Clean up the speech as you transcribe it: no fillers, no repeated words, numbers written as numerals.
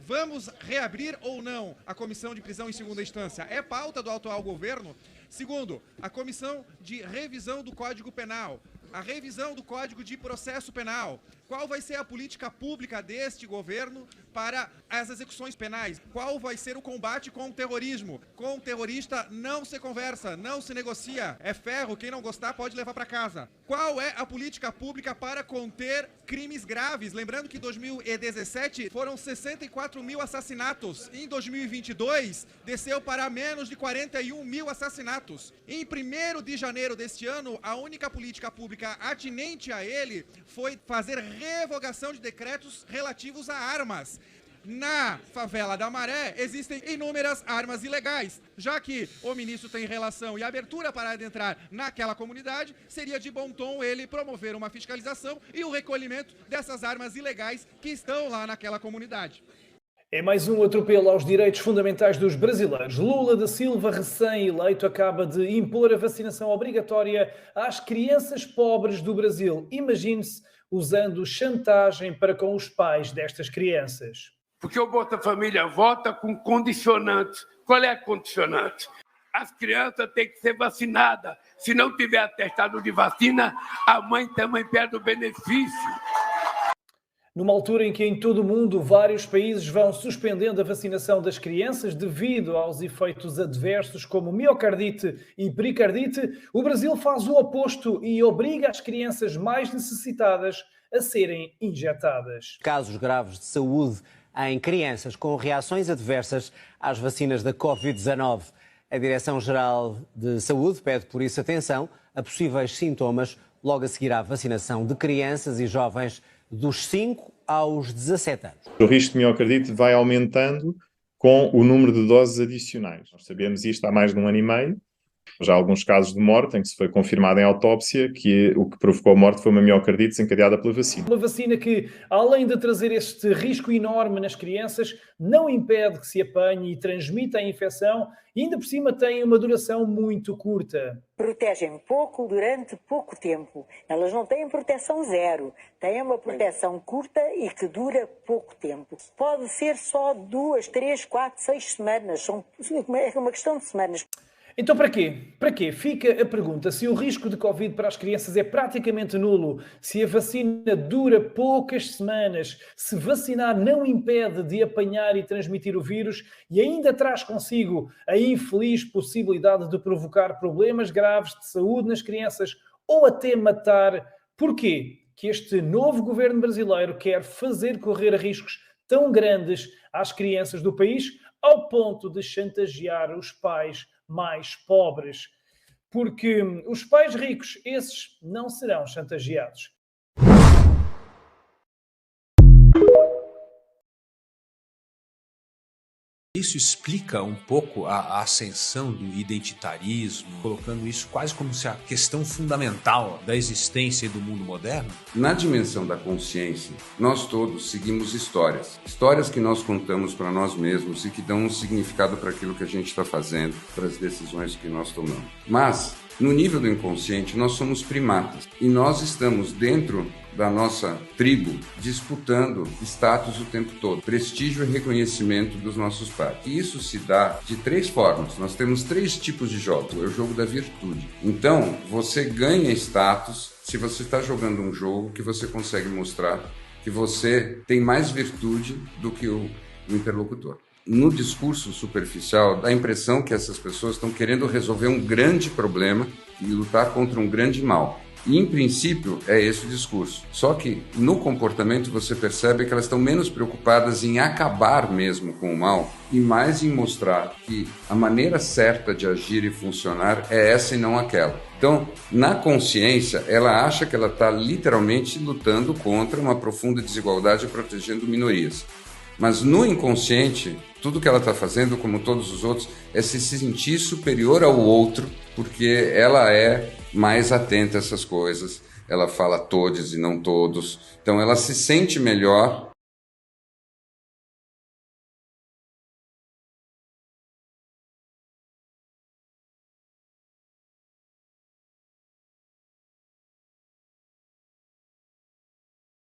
Vamos reabrir ou não a comissão de prisão em segunda instância? É pauta do atual governo? Segundo, a comissão de revisão do Código Penal, a revisão do Código de Processo Penal. Qual vai ser a política pública deste governo para as execuções penais? Qual vai ser o combate com o terrorismo? Com o terrorista não se conversa, não se negocia. É ferro, quem não gostar pode levar para casa. Qual é a política pública para conter crimes graves? Lembrando que em 2017 foram 64 mil assassinatos. Em 2022, desceu para menos de 41 mil assassinatos. Em 1º de janeiro deste ano, a única política pública atinente a ele foi fazer revogação de decretos relativos a armas. Na favela da Maré existem inúmeras armas ilegais. Já que o ministro tem relação e abertura para adentrar naquela comunidade, seria de bom tom ele promover uma fiscalização e o recolhimento dessas armas ilegais que estão lá naquela comunidade. É mais um atropelo aos direitos fundamentais dos brasileiros. Lula da Silva, recém-eleito, acaba de impor a vacinação obrigatória às crianças pobres do Brasil. Imagine-se usando chantagem para com os pais destas crianças. Porque o Bolsa Família vota com condicionante. Qual é a condicionante? As crianças têm que ser vacinadas. Se não tiver atestado de vacina, a mãe também perde o benefício. Numa altura em que em todo o mundo vários países vão suspendendo a vacinação das crianças devido aos efeitos adversos como miocardite e pericardite, o Brasil faz o oposto e obriga as crianças mais necessitadas a serem injetadas. Casos graves de saúde em crianças com reações adversas às vacinas da Covid-19. A Direção-Geral de Saúde pede, por isso, atenção a possíveis sintomas logo a seguir à vacinação de crianças e jovens dos 5 aos 17 anos. O risco de miocardite vai aumentando com o número de doses adicionais. Nós sabemos isto há mais de 1 ano e meio. Já há alguns casos de morte em que se foi confirmado em autópsia que o que provocou a morte foi uma miocardite desencadeada pela vacina. Uma vacina que, além de trazer este risco enorme nas crianças, não impede que se apanhe e transmita a infecção e ainda por cima tem uma duração muito curta. Protegem pouco durante pouco tempo. Elas não têm proteção zero. Têm uma proteção curta e que dura pouco tempo. Pode ser só 2, 3, 4, 6 semanas. É uma questão de semanas. Então para quê? Para quê? Fica a pergunta se o risco de Covid para as crianças é praticamente nulo, se a vacina dura poucas semanas, se vacinar não impede de apanhar e transmitir o vírus e ainda traz consigo a infeliz possibilidade de provocar problemas graves de saúde nas crianças ou até matar. Porquê que este novo governo brasileiro quer fazer correr riscos tão grandes às crianças do país ao ponto de chantagear os pais mais pobres? Porque os pais ricos, esses não serão chantageados. Isso explica um pouco a ascensão do identitarismo, colocando isso quase como se a questão fundamental da existência do mundo moderno? Na dimensão da consciência, nós todos seguimos histórias. Histórias que nós contamos para nós mesmos e que dão um significado para aquilo que a gente está fazendo, para as decisões que nós tomamos. Mas, no nível do inconsciente, nós somos primatas e nós estamos dentro da nossa tribo disputando status o tempo todo, prestígio e reconhecimento dos nossos pais. E isso se dá de 3 formas. Nós temos 3 tipos de jogo. É o jogo da virtude. Então, você ganha status se você está jogando um jogo que você consegue mostrar que você tem mais virtude do que o interlocutor. No discurso superficial, dá a impressão que essas pessoas estão querendo resolver um grande problema e lutar contra um grande mal. E, em princípio, é esse o discurso. Só que, no comportamento, você percebe que elas estão menos preocupadas em acabar mesmo com o mal e mais em mostrar que a maneira certa de agir e funcionar é essa e não aquela. Então, na consciência, ela acha que ela está literalmente lutando contra uma profunda desigualdade e protegendo minorias. Mas no inconsciente, tudo que ela está fazendo, como todos os outros, é se sentir superior ao outro, porque ela é mais atenta a essas coisas. Ela fala todos e não todos. Então ela se sente melhor